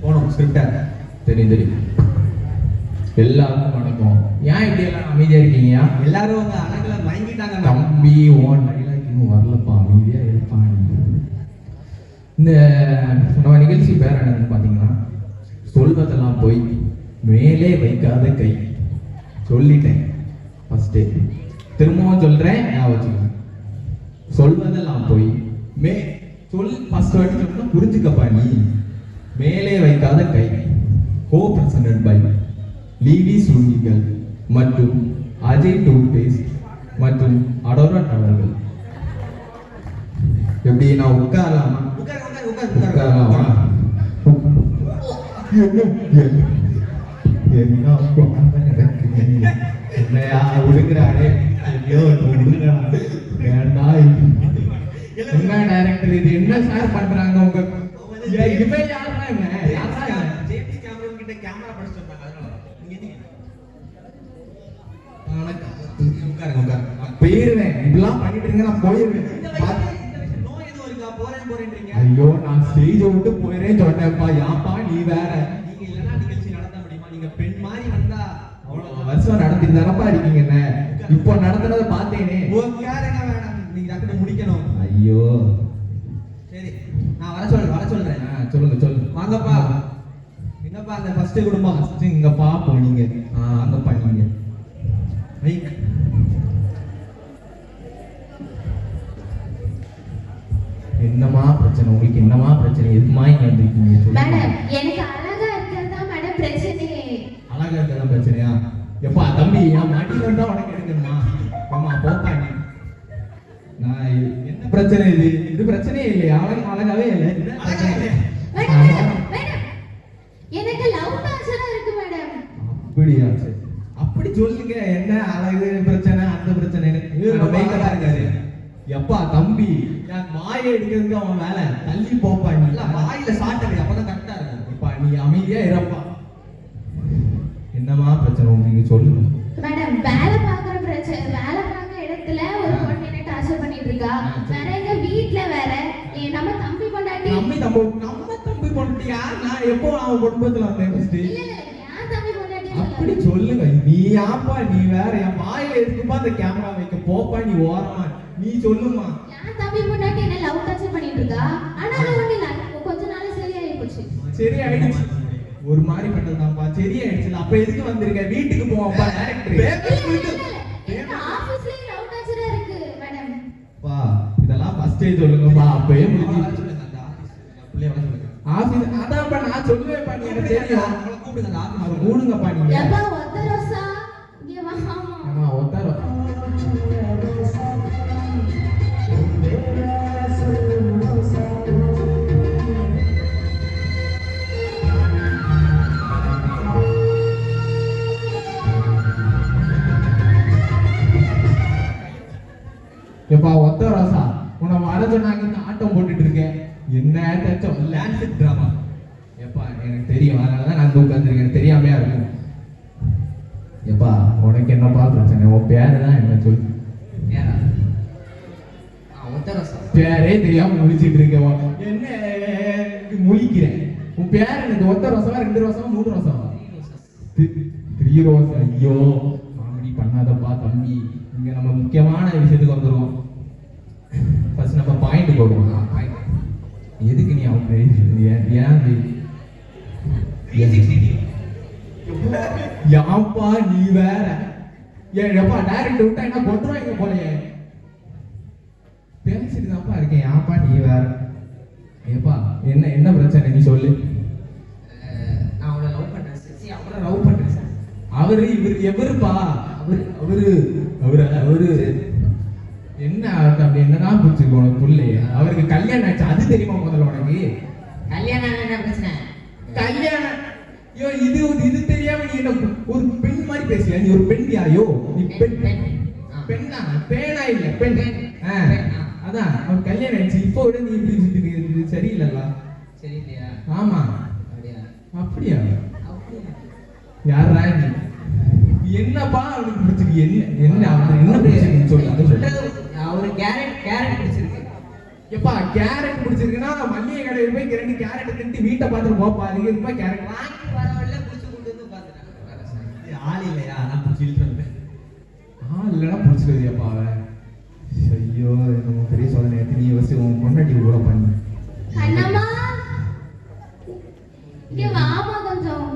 போகணும் ஸ்கிரிப்டா. தெரியும் தெரியும். எல்லாருக்கும் வணக்கம். ஏன் இப்படி எல்லாம் அமைதியா இருக்கீங்க? எல்லாரும் உங்க அழகுல மயங்கிட்டாங்க. தம்பி ஓன் டைலாக் இன்னும் வரலப்பா, அமைதியா இருப்பான். இந்த நம்ம நிகழ்ச்சி பேர் என்னன்னு பார்த்தீங்கன்னா, சொல்வதெல்லாம் போய் மேலே வைக்காத கை. சொல்லிட்டேன் ஃபர்ஸ்டே, திரும்பவும் சொல்றேன், ஞாபகம் வச்சுக்கோங்க. சொல்வதெல்லாம் போய் ஃபர்ஸ்ட் வாட்டி சொன்னா புரிஞ்சுக்கப்பா நீ. மேலே வைக்காத கை. கோ பிரசன்டட் பை லீவி சுருங்கிகள் மற்றும் அஜய் டூத்பேஸ்ட் மற்றும் அடோரா டவர்கள். எப்படி நான் உட்காரலாமா? உட்காரலாமா? என்னையா விடுக்கிறாரே? என்ன டைரக்டர் இது? என்ன சார் பண்றாங்க உங்க? இவன் யாரா? ஜேம்ஸ் கேமரன் கிட்ட கேமரா படிச்சிட்டு வந்தாங்க. அதனால நீங்க உட்காருங்க. போயிருவேன். இதெல்லாம் பண்ணிட்டு இருங்க, நான் போயிருவேன். ஐயோ, நான் ஸ்டேஜ் விட்டு போயிரேன்னு சொன்னேன்ப்பா. யாப்பா நீ வேற? நீங்க இல்லனா நிகழ்ச்சி நடத்த முடியுமா? நீங்க பெண் மாதிரி வந்தா அவ்வளவு வருஷம் நடத்திட்டு தானப்பா இருக்கீங்க. என்ன இப்போ நடத்துறத பார்த்தேனே. உட்காருங்க மேடம், நீங்க டக்குனு முடிக்கணும். ஐயோ சரி, நான் வர சொல்றேன். சொல்லுங்க. வாங்கப்பா. என்னப்பா அந்த ஃபர்ஸ்ட் குடும்பம்? ஃபர்ஸ்ட் இங்க பாப்போம். நீங்க அங்கப்பா நீங்க மைக். என்னமா பிரச்சனை உங்களுக்கு? என்னமா பிரச்சனை? எதுமா இங்க வந்திருக்கீங்க? மேடம், எனக்கு அழகா இருக்கிறதா மேடம் பிரச்சனையே. அழகா இருக்கிறதா பிரச்சனையா? எப்பா தம்பி, நான் மாட்டில இருந்தா உனக்கு எடுக்கணுமா? ஆமா போப்பா நீ. நான் என்ன பிரச்சனை இது? இது பிரச்சனையே இல்லையா? அழகாவே இல்லை. எனக்கு லவ் டார்ச்சரா இருக்கு மேடம். அப்படியா? சரி, அப்படி சொல்லுங்க. என்ன அழகு பிரச்சனை, அந்த பிரச்சனை மேக்கலா இருக்காரு. எப்பா தம்பி, நான் மாய எடுக்கிறதுக்கு அவன் வேலை. தள்ளி போப்பா நீ. வாயில சாட்டவை அப்பதான் கரெக்டா இருக்கும். இப்ப நீ அமைதியா இருப்பா. என்னமா பிரச்சனை உங்களுக்கு சொல்லுங்க மேடம். வேலை பார்க்குற இடத்துல ஒரு பொண்ணு என்ன டார்ச்சர் பண்ணிட்டு இருக்கா. வேற எங்க வீட்ல வேற நம்ம தம்பி பொண்டாட்டி. நம்ம தம்பி பொண்டாட்டியா? நான் எப்போ அவன் குடும்பத்துல வந்தேன் ஃபர்ஸ்ட்? இல்ல என் தம்பி பொண்டாட்டி. அப்படி சொல்லுங்க. நீ யாப்பா நீ வேற? என் வாயில எதுக்குப்பா அந்த கேமரா வைக்க? போப்பா நீ ஓரமா. நீ சொல்லுமா. என் தம்பி பொண்டாட்டி என்ன லவ் டார்ச்சர் பண்ணிட்டு இருக்கா. ஆனா அது ஒண்ணு இல்ல, கொஞ்ச நாள் சரியாயி போச்சு. சரியாயிடுச்சு. ஒரு மாதிரி பண்ணதுதான்ப்பா. சரியாயிடுச்சு. அப்ப எதுக்கு வந்திருக்க? வீட்டுக்கு போவாப்பா டைரக்டர். ஆபீஸ்ல லவ் டார்ச்சரா இருக்கு மேடம். பா இதெல்லாம் ஃபர்ஸ்டே சொல்லுங்கப்பா. அப்பவே முடிஞ்சிருச்சு. ஆபீஸ் அதான்ப்பா நான் சொல்லுவேன்ப்பா. நீ எனக்கு தெரியும். கூப்பிடுங்க அந்த ஆபீஸ். அவர் கூடுங்கப்பா நீங்க. எப்பா ஒத்த ரோசா இங்க வா. ஆமா ஒத்த ரோசா. எப்பா ஒத்த ரோசா, உன்னை வர சொன்னாங்க, இந்த ஆட்டம் போட்டுட்டு இருக்கேன். என்ன தச்சம் டான்ஸ் டிராமா. எப்பா எனக்கு தெரியும், அதனாலதான் நான் உட்காந்துருக்கேன். தெரியாமையா இருக்கும். எப்பா உனக்கு என்னப்பா பிரச்சனை? உன் பேரு தான் என்ன சொல்லு. பேரே தெரியாம முழிச்சிட்டு இருக்கேன். என்ன முழிக்கிறேன்? உன் பேர் எனக்கு ஒத்த ரோசமா, 2 ரோசமா, 3 ரோசமா? 3 ரோஸ். ஐயோ காமெடி பண்ணாதப்பா தம்பி. இங்க நம்ம முக்கியமான விஷயத்துக்கு வந்துருவோம். ஃபர்ஸ்ட் நம்ம பாயிண்ட் போடுவோம். எதுக்கு நீ அவங்க யாப்பா நீ வேற? ஏப்பா டைரக்ட் விட்டா என்ன கொண்டுருவாங்க போலயே. பேசிட்டு தான்ப்பா இருக்கேன். யாப்பா நீ வேற? ஏப்பா என்ன பிரச்சனை நீ சொல்லு. நான் அவளை லவ் பண்றேன். அவளை லவ் பண்றேன் சார். அவரு எவருப்பா? அவரு என்ன அப்படி என்னதான் பிடிச்சிருக்கு உனக்கு புள்ளைய? அவருக்கு கல்யாணம் ஆச்சு, அது தெரியுமா முதல்ல உனக்கு? கல்யாணம் என்ன பிரச்சனை? கல்யாணம் ஐயோ இது தெரியாம நீ என்ன ஒரு பெண் மாதிரி பேசுறியா? நீ ஒரு பெண்ணியா? ஐயோ நீ பெண்ணா? பேனா இல்ல பெண். அதான் அவன் கல்யாணம் ஆயிடுச்சு. இப்போ விட நீ இப்படி சுத்திட்டு சரியில்லைல்ல? சரியில்லையா? ஆமா. அப்படியா? யாரா நீ? என்னப்பா அவனுக்கு பிடிச்சிருக்கு? என்ன அவனுக்கு என்ன பிடிச்சிருக்குன்னு சொல்லு. அதை சொல்றது அவரு கேரட் பிடிச்சிருக்கு. எப்பா கேரட் பிடிச்சிருக்குன்னா மல்லிகை கடையில் போய் 2 கேரட் தின்ட்டு வீட்டை பார்த்துட்டு போப்பா. அதுக்கு இருப்பா கேரட் வாங்கி வரவழில புடிச்சு கொண்டு வந்து பாத்துட்டாங்க. ஆள் இல்லையா நான் பிடிச்சி இழுத்துறேன். இல்லைன்னா பிடிச்சிருதியாப்பா அவன். ஐயோ நம்ம பெரிய சோதனை நீ வச்சு உன் பொண்டாட்டி கூட பண்ணி கண்ணம்மா இங்க வாமா கொஞ்சம்.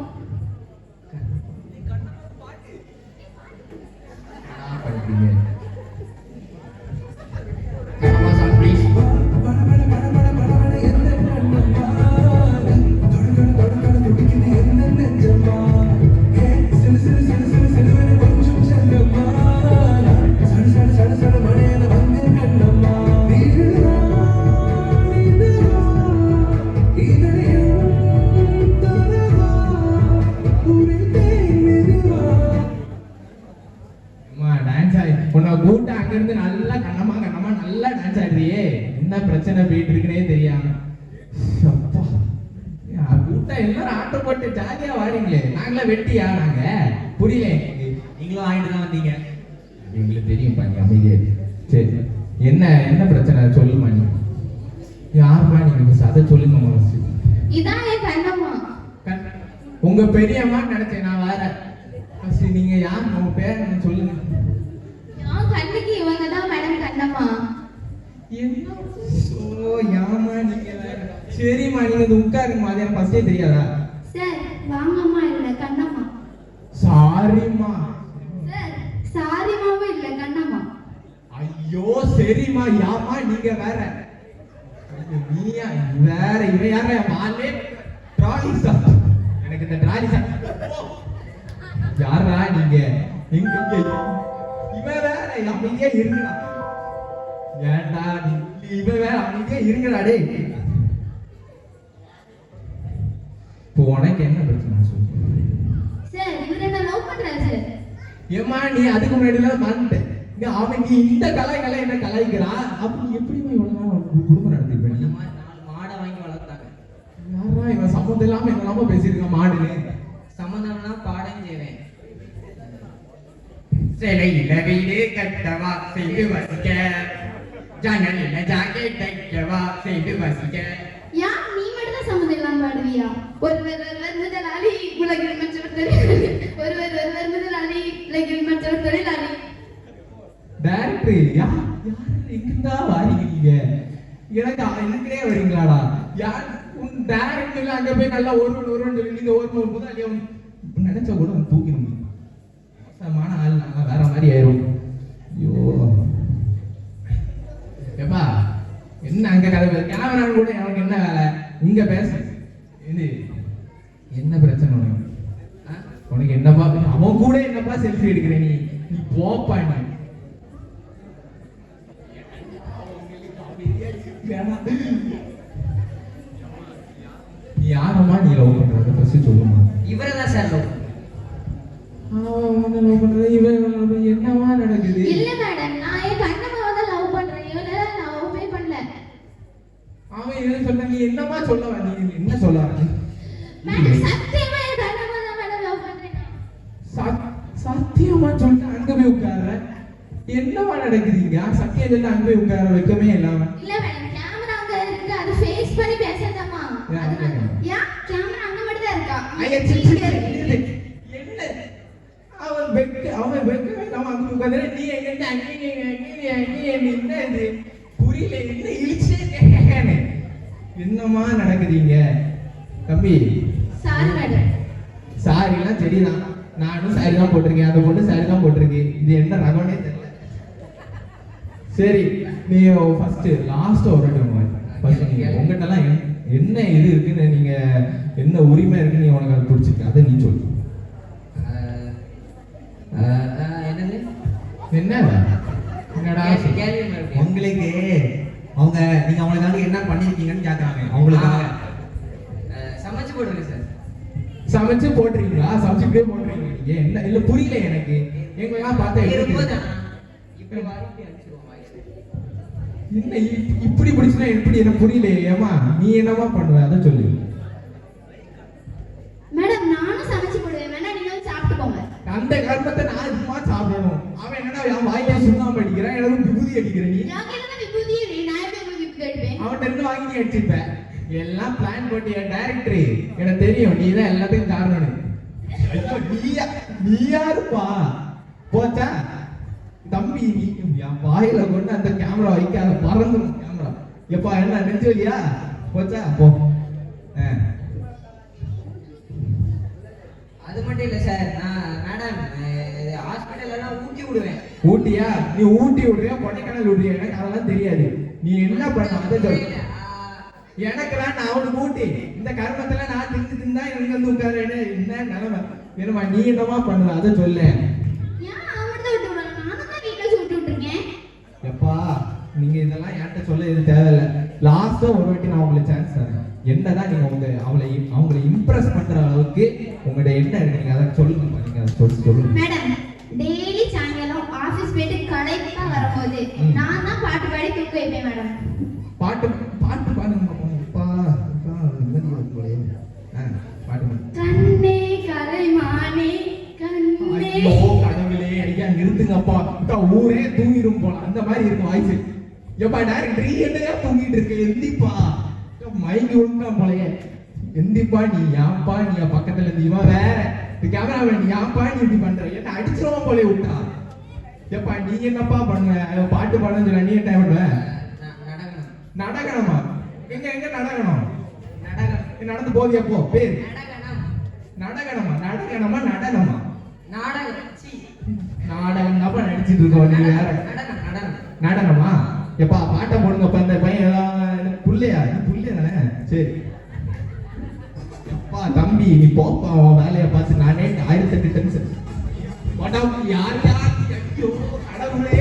படிக்கிறீங்க உன்னை கூட்ட அங்கிருந்து நல்லா கண்ணமா நல்லா டான்ஸ் ஆடுறியே. என்ன பிரச்சனை போயிட்டு இருக்குன்னே தெரியாம அப்பா கூட்ட எல்லாரும் ஆட்டம் போட்டு ஜாலியா வாரீங்களே. நாங்களா வெட்டியா நாங்க புரியல எங்களுக்கு. நீங்களும் ஆயிட்டு தான் வந்தீங்க. எங்களுக்கு தெரியும் பண்ணி அமைதியே. சரி என்ன பிரச்சனை சொல்லுமா நீ. யாருமா நீங்க அதை சொல்லுங்க மனசு. இதான் என் கண்ணம்மா. உங்க பெரியம்மா நினைச்சேன் நான் வேற. நீங்க யார் உங்க பேர் என்ன சொல்லுங்க. நான் கண்ணுக்கு இவங்க தான் மேடம் கண்ணம்மா. என்ன யாமா நீங்க வேற. சரிம்மா நீங்க உட்காருங்கம்மா. அது எனக்கு ஃபர்ஸ்டே தெரியாதா. சார் வாங்கம்மா இல்ல கண்ணம்மா. சாரிம்மா. சார் சாரிமாவும் இல்ல கண்ணம்மா. ஐயோ சரிம்மா யாமா நீங்க வேற. நீயா வேற இவன் யார மாலே ட்ராலி சார். எனக்கு இந்த ட்ராலி சார் யாரா நீங்க எங்க இவன் வேற அமைதியா இருங்கடா. ஏண்டா இவன் வேற அமைதியா இருங்கடா டேய். இப்போ உனக்கு என்ன பிரச்சனை சொல்லு. சார் இவர் என்ன லவ் பண்றாரு. ஏமா நீ அதுக்கு முன்னாடி எல்லாம் மறந்துட்டேன். அவன் நீ இந்த கலை என்ன கலாய்க்கிறான். அப்படி எப்படிமா இவ்வளவு நாள் குடும்பம் நடத்திருப்பேன். இந்த மாதிரி 4 மாடை வாங்கி வளர்த்தாங்க. யாரா இவன் சம்மந்தம் இல்லாம என்னெல்லாமோ பேசியிருக்கான் மாடுன்னு. சம்பந்தம்னா பாடம் செய்வேன். சிலையில வீடு கட்டவா செய்து வசிக்க, ஜன்னலில ஜாக்கெட் தைக்கவா செய்து வசிக்க. யா நீ மட்டும் தான் சம்மந்தம் இல்லாம பாடுவியா. ஒருவர் முதலாளி உலகில் மற்றவர் தொழிலாளி. ஒருவர் முதலாளி உலகில் மற்றவர் தொழிலாளி. டைரக்டர் யார் எங்கிருந்தா வாரீங்க. எனக்கு எனக்கே வரீங்களாடா. யார் உன் டைரக்டர்ல அங்க போய் நல்லா ஒருவன் சொல்லி நீங்க ஒரு முதலாளி நினைச்ச கூட தூக்கிடும். மோசமான ஆள் நாங்க வேற மாதிரி ஆயிரும். ஐயோ எப்பா என்ன அங்க கதை கேமரா கூட எனக்கு என்ன வேலை இங்க பேச. இது என்ன பிரச்சனை உனக்கு. உனக்கு என்னப்பா அவன் கூட என்னப்பா செல்ஃபி எடுக்கிற நீ போப்பா. நீ யாரம்மா நீ லவ் பண்றத ஃபர்ஸ்ட் சொல்லுமா. இவரை தான் சார் லவ். லவ் பண்றது இவன் என்னவா நடக்குது. இல்ல மேடம் நான் என் கண்ணம்மாவை தான் லவ் பண்றேன். இவனை நான் லவ்வே பண்ணல. அவன் என்ன சொன்னா நீ என்னமா சொல்ல வர. நீ என்ன சொல்ல வர. மேடம் சத்தியமா என் கண்ணம்மா தான் மேடம் லவ் பண்றேன். சத்தியமா சொன்னா அங்க போய் உட்கார்ற. என்னவா நடக்குதுங்க. சத்தியம் சொல்ல அங்க போய் உட்கார வைக்கவே இல்லாம. இல்ல மேடம் கேமரா அங்க இருக்கு. அது ஃபேஸ் பண்ணி பேசறதம்மா. யா கேமரா அங்க மட்டும் தான் இருக்கா. என்ன அவன் வெக்கவே இல்லாம அங்க உட்கார்ற. நீ என்ன இது புரியல. என்ன இழுச்சே கேட்கனே. என்னமா நடக்குதுங்க தம்பி. Sorry madam. சாரிலாம் சரிதான். நானும் சாரி தான் போட்டிருக்கேன். அந்த பொண்ணு சாரி தான் போட்டிருக்கு. இது என்ன ரகம்னே தெரியல. சரி நீ ஃபர்ஸ்ட் லாஸ்ட் ஒரு ஃபர்ஸ்ட் நீங்க உங்ககிட்டலாம் என்ன இது இருக்குன்னு நீங்க என்ன உரிமை இருக்குன்னு நீ உனக்கு அதை பிடிச்சிருக்கு அதை நீ சொல்லு. என்னது என்னடா கேள்வி உங்களுக்கு அவங்க நீங்க அவங்களுக்காக என்ன பண்ணிருக்கீங்கன்னு கேக்குறாங்க. அவங்களுக்காக சமைச்சு போடுங்க சார். சமைச்சு போட்டுறீங்களா. சமைச்சுட்டே போட்டுறீங்க. என்ன இல்ல புரியல எனக்கு. எங்கெல்லாம் பார்த்தா இப்படி வாரிட்டு அடிச்சிடுவோம். என்ன இப்படி பிடிச்சுனா எப்படி எனக்கு புரியல. ஏமா நீ என்னமா பண்ணுவ அதை சொல்லு. மேடம் நானும் சமைச்சு போடுவேன். வேணா நீங்க வந்து சாப்பிட்டு போங்க. அந்த கர்மத்தை நான் சும்மா சாப்பிடணும். அவன் என்னடா என் வாயிலே சுண்ணாம்பு அடிக்கிறான். எனக்கு விபூதி அடிக்கிற நீ. நான் கேட்டது விபூதி. நான் எப்படி உங்களுக்கு gift கேட்பேன். அவன்கிட்ட இருந்து வாங்கி நீ அடிச்சிருப்ப. எல்லாம் பிளான் போட்டிய டைரக்டர், எனக்கு தெரியும் நீ தான் எல்லாத்துக்கும் காரணம். ஐயோ நீ யாருப்பா? போச்சா தம்பி, நீ என் வாயில கொண்டு அந்த கேமரா வைக்காத, பறந்துடும் கேமரா. எப்பா என்ன நெஞ்சு வலியா? போச்சா போ. அது மட்டும் இல்ல சார், நான் மேடம் ஹாஸ்பிட்டல் எல்லாம் ஊட்டி விடுவேன். ஊட்டியா? நீ ஊட்டி விடுறியா கொடைக்கானல் விடுறியா? எனக்கு அதெல்லாம் தெரியாது. நீ என்ன பண்ண அதை சொல்லு. எனக்கெல்லாம் நான் அவனுக்கு ஊட்டி, இந்த கர்மத்துல நான் தின்னா எனக்கு வந்து உட்கார என்ன நிலைமை வேணுமா? நீ என்னமா பண்ணுவ அதை சொல்ல. ஏன் அவன் தான் விட்டு விடலாம்? நானும் தான் வீட்டுல சுட்டு விட்டுருக்கேன். எப்பா நீங்க இதெல்லாம் என்கிட்ட சொல்ல இது தேவையில்லை. லாஸ்டா ஒரு வாட்டி நான் உங்களுக்கு சான்ஸ் தரேன். என்னதான் நீங்க அவங்களை இம்ப்ரெஸ் பண்ற அளவுக்கு உங்கள்ட்ட என்ன இருக்கு, நீங்க அதை சொல்லுங்க. நீங்க அதை சொல்லுங்க மேடம். டெய்லி சாயங்காலம் ஆபீஸ் போயிட்டு கடைக்கு வரும்போது நான் தான் பாட்டு பாடி தூக்க வைப்பேன் மேடம். பாட்டு பாட்டு பாடுங்க பாட்டு. கண்ணே கலைமானே கண்ணே. ஐயோ கடவுளே, ஐயா நிறுத்துங்கப்பா. ஊரே தூங்கிடும் போல அந்த மாதிரி இருக்கும் வாய்ஸ். எப்பா டைரக்டர் என்னையா தூங்கிட்டு இருக்க? எந்திப்பா, மைக்கு விழுந்தான் போலயே. எந்திப்பா நீ ஏன்பா நீ பக்கத்துல இருந்து இவன் வேற கேமரா நீ ஏன்பா நீ இப்படி பண்ற? என்ன அடிச்சிருவான் போலே விட்டா. எப்பா நீ என்னப்பா பண்ணுவ? பாட்டு பாடுன்னு சொல்ல நீ என்ன பண்ணுவ? நடக்கணுமா? எங்க எங்க நடக்கணும்? நடந்து போதியா போ. பேர் நடக்கணுமா? நடக்கணுமா நடனமா? நாடகம் தான் நடிச்சிட்டு இருக்கோம். நீ வேற நடனமா? எப்பா பாட்டை போடுங்கப்பா. அந்த பையன் புள்ளையா? நீ புள்ளையா தானே? சரி எப்பா தம்பி நீ போப்பா, உன் வேலையை பார்த்து. நானே 1008 டென்ஷன். யார் யார்? ஐயோ கடவுளே.